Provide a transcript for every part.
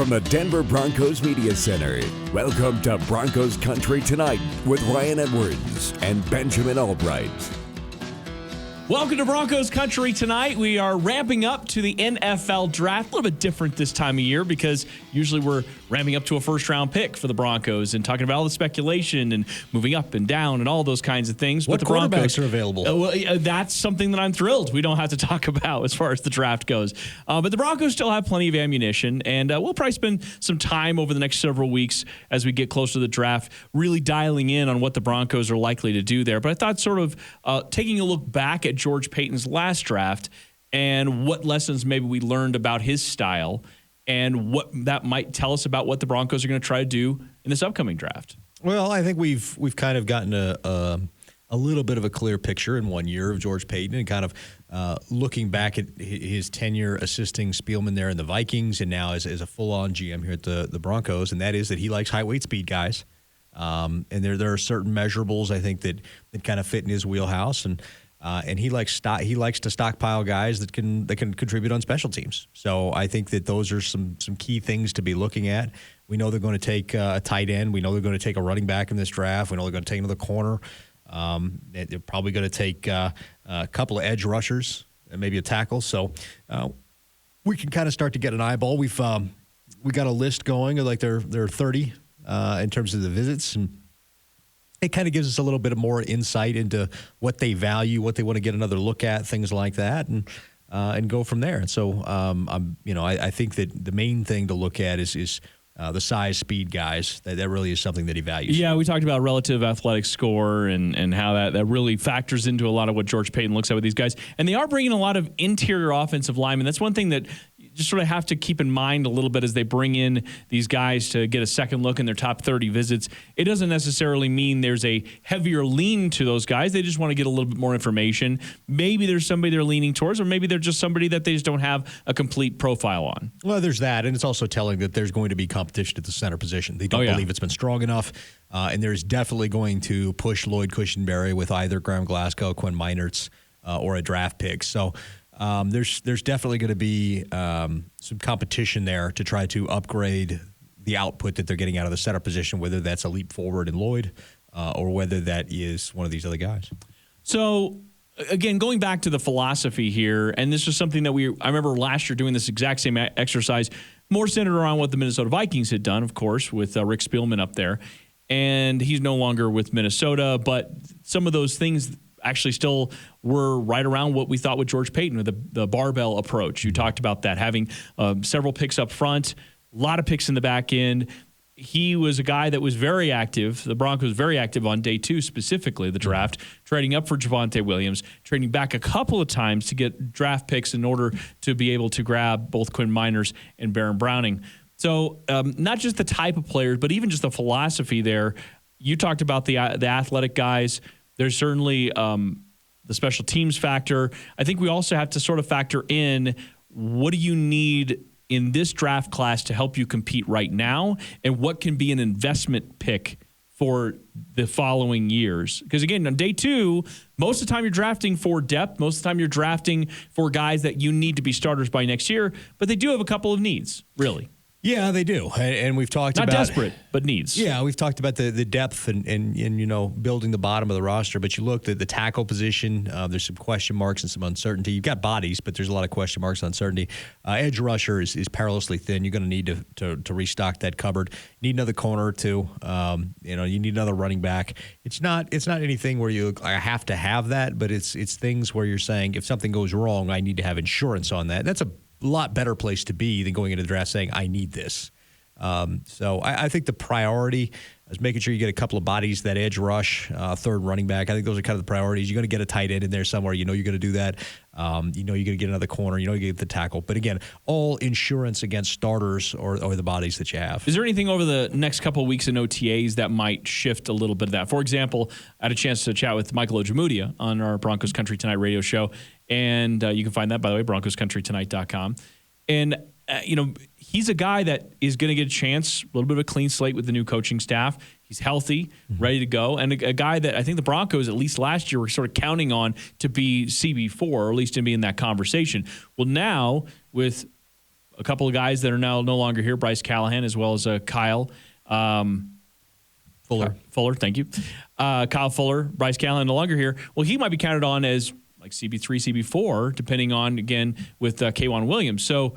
from the Denver Broncos Media Center, welcome to Broncos Country Tonight with Ryan Edwards and Benjamin Allbright. Welcome to Broncos Country Tonight. We are ramping up to the NFL Draft. A little bit different this time of year because usually we're ramping up to a first-round pick for the Broncos and talking about all the speculation and moving up and down and all those kinds of things. What but the quarterbacks Broncos are available? That's something that I'm thrilled we don't have to talk about as far as the draft goes. But the Broncos still have plenty of ammunition, and we'll probably spend some time over the next several weeks as we get closer to the draft really dialing in on what the Broncos are likely to do there. But I thought sort of taking a look back at George Paton's last draft and what lessons maybe we learned about his style and what that might tell us about what the Broncos are going to try to do in this upcoming draft. Well, I think we've kind of gotten a little bit of a clear picture in 1 year of George Paton and kind of looking back at his tenure assisting Spielman there in the Vikings and now as a full-on GM here at the Broncos, and that is that he likes high weight speed guys. And there are certain measurables I think that kind of fit in his wheelhouse, and he likes to stockpile guys that can contribute on special teams. So I think that those are some key things to be looking at. We know they're going to take a tight end. We know they're going to take a running back in this draft. We know they're going to take another corner. They're probably going to take a couple of edge rushers and maybe a tackle. So we can kind of start to get an eyeball. We got a list going of like there are 30 in terms of the visits, and it kind of gives us a little bit of more insight into what they value, what they want to get another look at, things like that, and go from there. And so, I think that the main thing to look at is the size, speed guys. That really is something that he values. Yeah, we talked about relative athletic score and how that really factors into a lot of what George Paton looks at with these guys. And they are bringing a lot of interior offensive linemen. That's one thing that you just sort of have to keep in mind a little bit as they bring in these guys to get a second look in their top 30 visits. It doesn't necessarily mean there's a heavier lean to those guys. They just want to get a little bit more information. Maybe there's somebody they're leaning towards, or maybe they're just somebody that they just don't have a complete profile on. Well, there's that, and it's also telling that there's going to be competition at the center position. They don't believe it's been strong enough, and there's definitely going to push Lloyd Cushenberry with either Graham Glasgow, Quinn Meinerz, or a draft pick. So there's definitely going to be some competition there to try to upgrade the output that they're getting out of the center position, whether that's a leap forward in Lloyd or whether that is one of these other guys. So, again, going back to the philosophy here, and this was something that I remember last year doing this exact same exercise, more centered around what the Minnesota Vikings had done, of course, with Rick Spielman up there. And he's no longer with Minnesota, but some of those things actually still were right around what we thought with George Paton, with the barbell approach. You talked about that, having several picks up front, a lot of picks in the back end. He was a guy that was very active. The Broncos was very active on day 2, specifically the draft, trading up for Javonte Williams, trading back a couple of times to get draft picks in order to be able to grab both Quinn Meinerz and Baron Browning. So not just the type of players, but even just the philosophy there. You talked about the athletic guys. There's certainly the special teams factor. I think we also have to sort of factor in what do you need in this draft class to help you compete right now, and what can be an investment pick for the following years. Because, again, on day 2, most of the time you're drafting for depth. Most of the time you're drafting for guys that you need to be starters by next year, but they do have a couple of needs, really. Yeah, they do, and we've talked about... Not desperate, but needs. Yeah, we've talked about the depth and building the bottom of the roster, but you look at the tackle position, there's some question marks and some uncertainty. You've got bodies, but there's a lot of question marks and uncertainty. Edge rusher is perilously thin. You're going to need to restock that cupboard. You need another corner or two. You need another running back. It's not anything where I have to have that, but it's things where you're saying if something goes wrong, I need to have insurance on that. That's a lot better place to be than going into the draft saying, I need this. So I think the priority is making sure you get a couple of bodies, that edge rush, third running back. I think those are kind of the priorities. You're going to get a tight end in there somewhere. You're going to do that. You're going to get another corner. You're going to get the tackle. But again, all insurance against starters or the bodies that you have. Is there anything over the next couple of weeks in OTAs that might shift a little bit of that? For example, I had a chance to chat with Michael Ojemudia on our Broncos Country Tonight radio show. And you can find that, by the way, broncoscountrytonight.com. And he's a guy that is going to get a chance, a little bit of a clean slate with the new coaching staff. He's healthy, ready to go, and a guy that I think the Broncos, at least last year, were sort of counting on to be CB4, or at least to be in that conversation. Well, now with a couple of guys that are now no longer here, Bryce Callahan as well as Kyle Fuller, thank you. Kyle Fuller, Bryce Callahan no longer here. Well, he might be counted on as like CB3, CB4, depending on, again, with K'Wan Williams. So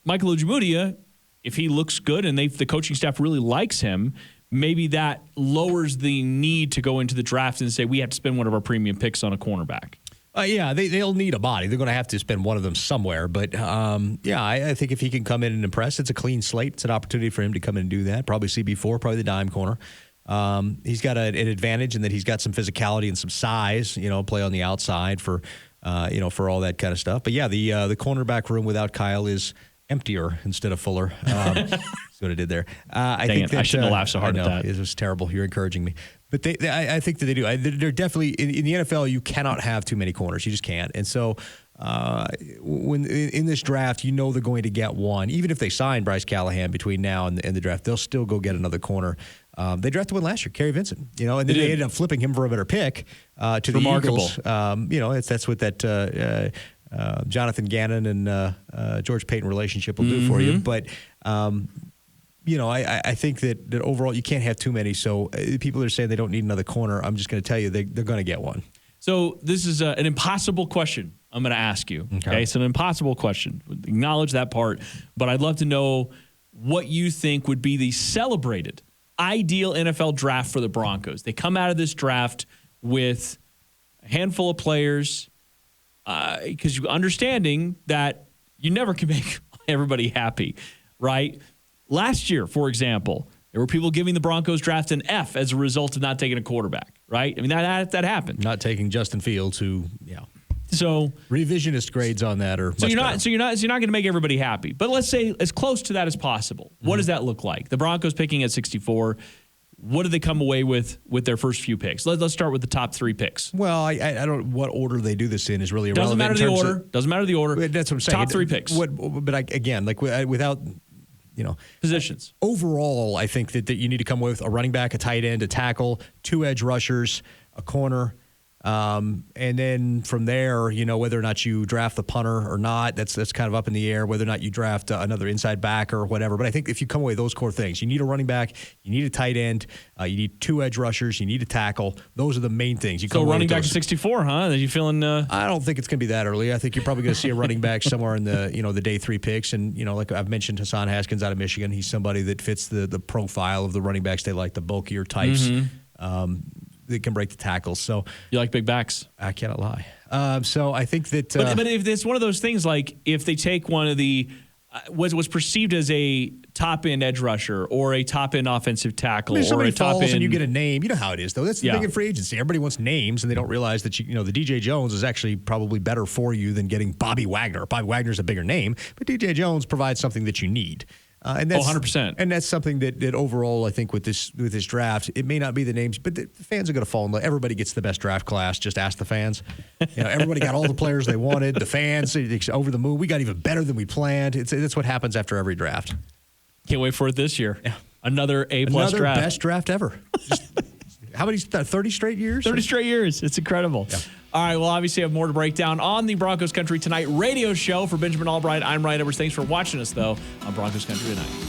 Michael Ojemudia, if he looks good and the coaching staff really likes him, maybe that lowers the need to go into the draft and say we have to spend one of our premium picks on a cornerback. Yeah, they'll need a body. They're going to have to spend one of them somewhere. But, I think if he can come in and impress, it's a clean slate. It's an opportunity for him to come in and do that. Probably CB4, probably the dime corner. He's got an advantage in that he's got some physicality and some size, play on the outside for all that kind of stuff. But, yeah, the cornerback room without Kyle is emptier instead of fuller. That's what I did there. I shouldn't have laughed so hard at that. It was terrible. You're encouraging me. But I think that they do. They're definitely in the NFL. You cannot have too many corners. You just can't. And so when in this draft, they're going to get one. Even if they sign Bryce Callahan between now and the draft, they'll still go get another corner. They drafted one last year, Kerry Vincent. And then they ended up flipping him for a better pick to the Eagles. That's what that Jonathan Gannon and George Paton relationship will do for you. But I think that overall you can't have too many. So people are saying they don't need another corner. I'm just going to tell you they're going to get one. So this is an impossible question I'm going to ask you. Okay, it's an impossible question. Acknowledge that part. But I'd love to know what you think would be the celebrated ideal NFL draft for the Broncos. They come out of this draft with a handful of players because you're understanding that you never can make everybody happy, right? Last year, for example, there were people giving the Broncos draft an F as a result of not taking a quarterback, right? I mean, that happened. Not taking Justin Fields, yeah. So revisionist grades on that are you're not going to make everybody happy. But let's say as close to that as possible. What does that look like? The Broncos picking at 64. What do they come away with their first few picks? Let's start with the top 3 picks. Well, I don't know what order they do this in is really irrelevant. Doesn't matter the order. That's what I'm saying. Top 3 picks. Without positions. Overall, I think that you need to come with a running back, a tight end, a tackle, 2 edge rushers, a corner. And then from there, whether or not you draft the punter or not, that's kind of up in the air, whether or not you draft another inside back or whatever. But I think if you come away with those core things, you need a running back, you need a tight end, you need 2 edge rushers, you need a tackle. Those are the main things. So running back to 64, huh? Are you feeling? I don't think it's going to be that early. I think you're probably going to see a running back somewhere in the the day 3 picks. And like I've mentioned, Hassan Haskins out of Michigan, he's somebody that fits the profile of the running backs. They like the bulkier types. They can break the tackles. So you like big backs? I cannot lie. So I think that. But if it's one of those things, like if they take one of the was perceived as a top end edge rusher or a top end offensive tackle, or a top end, and you get a name. You know how it is, though. That's the thing in free agency. Everybody wants names, and they don't realize that the DJ Jones is actually probably better for you than getting Bobby Wagner. Bobby Wagner's a bigger name, but DJ Jones provides something that you need. And that's 100%. And that's something that overall, I think with this draft, it may not be the names, but the fans are going to fall in love. Everybody gets the best draft class. Just ask the fans. Everybody got all the players they wanted. The fans over the moon. We got even better than we planned. That's what happens after every draft. Can't wait for it this year. Yeah. Another A+ draft. Another best draft ever. How many? 30 straight years? 30 straight years. It's incredible. Yeah. All right, well, obviously, I have more to break down on the Broncos Country Tonight radio show. For Benjamin Allbright, I'm Ryan Edwards. Thanks for watching us, though, on Broncos Country Tonight.